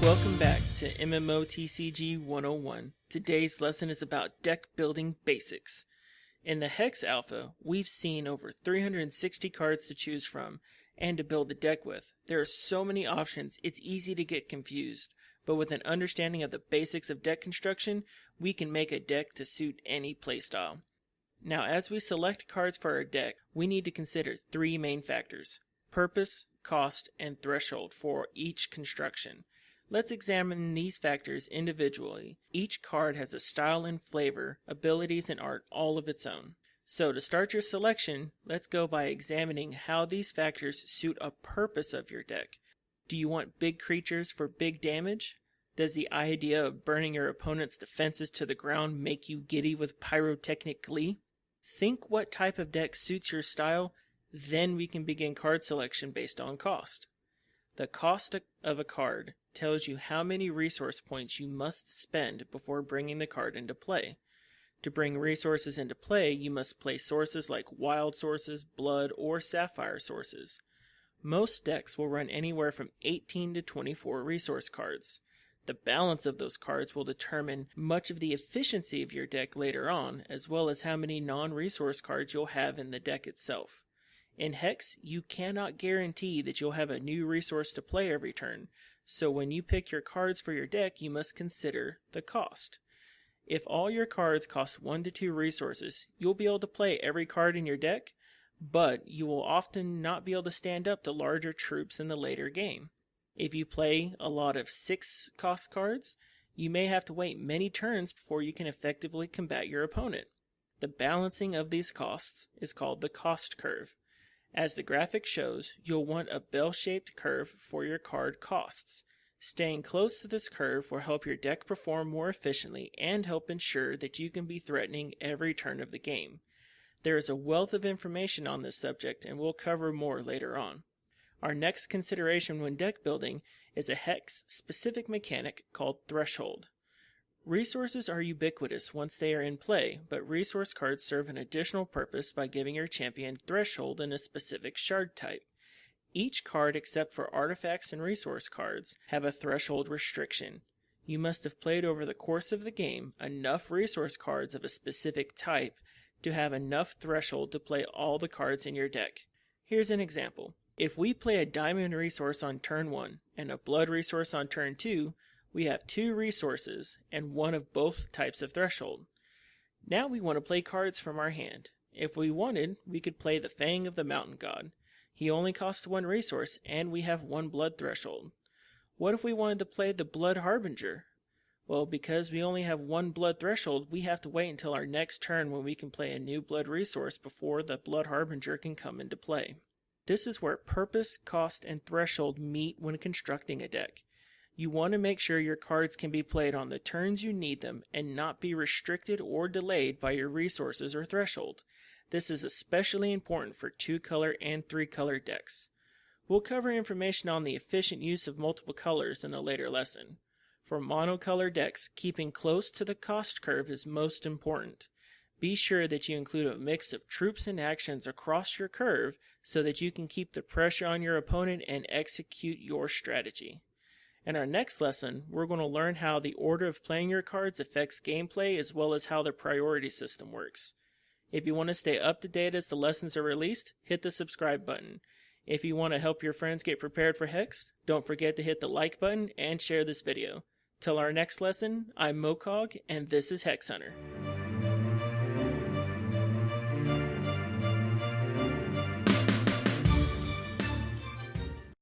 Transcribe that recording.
Welcome back to MMOTCG 101. Today's lesson is about deck building basics. In the Hex Alpha, we've seen over 360 cards to choose from and to build a deck with. There are so many options, it's easy to get confused, but with an understanding of the basics of deck construction, we can make a deck to suit any playstyle. Now, as we select cards for our deck, we need to consider three main factors: purpose, cost, and threshold for each construction. Let's examine these factors individually. Each card has a style and flavor, abilities, and art all of its own. So to start your selection, let's go by examining how these factors suit a purpose of your deck. Do you want big creatures for big damage? Does the idea of burning your opponent's defenses to the ground make you giddy with pyrotechnic glee? Think what type of deck suits your style, then we can begin card selection based on cost. The cost of a card tells you how many resource points you must spend before bringing the card into play. To bring resources into play, you must play sources like wild sources, blood, or sapphire sources. Most decks will run anywhere from 18 to 24 resource cards. The balance of those cards will determine much of the efficiency of your deck later on, as well as how many non-resource cards you'll have in the deck itself. In Hex, you cannot guarantee that you'll have a new resource to play every turn, so when you pick your cards for your deck, you must consider the cost. If all your cards cost 1 to 2 resources, you'll be able to play every card in your deck, but you will often not be able to stand up to larger troops in the later game. If you play a lot of 6 cost cards, you may have to wait many turns before you can effectively combat your opponent. The balancing of these costs is called the cost curve. As the graphic shows, you'll want a bell-shaped curve for your card costs. Staying close to this curve will help your deck perform more efficiently and help ensure that you can be threatening every turn of the game. There is a wealth of information on this subject, and we'll cover more later on. Our next consideration when deck building is a Hex-specific mechanic called threshold. Resources are ubiquitous once they are in play, but resource cards serve an additional purpose by giving your champion threshold in a specific shard type. Each card except for artifacts and resource cards have a threshold restriction. You must have played over the course of the game enough resource cards of a specific type to have enough threshold to play all the cards in your deck. Here's an example. If we play a diamond resource on turn 1 and a blood resource on turn 2, we have 2 resources and one of both types of threshold. Now we want to play cards from our hand. If we wanted, we could play the Fang of the Mountain God. He only costs 1 resource and we have 1 blood threshold. What if we wanted to play the Blood Harbinger? Well, because we only have 1 blood threshold, we have to wait until our next turn when we can play a new blood resource before the Blood Harbinger can come into play. This is where purpose, cost, and threshold meet when constructing a deck. You want to make sure your cards can be played on the turns you need them and not be restricted or delayed by your resources or threshold. This is especially important for 2-color and 3-color decks. We'll cover information on the efficient use of multiple colors in a later lesson. For monocolor decks, keeping close to the cost curve is most important. Be sure that you include a mix of troops and actions across your curve so that you can keep the pressure on your opponent and execute your strategy. In our next lesson, we're going to learn how the order of playing your cards affects gameplay as well as how the priority system works. If you want to stay up to date as the lessons are released, hit the subscribe button. If you want to help your friends get prepared for Hex, don't forget to hit the like button and share this video. Till our next lesson, I'm Mokog, and this is Hex Hunter.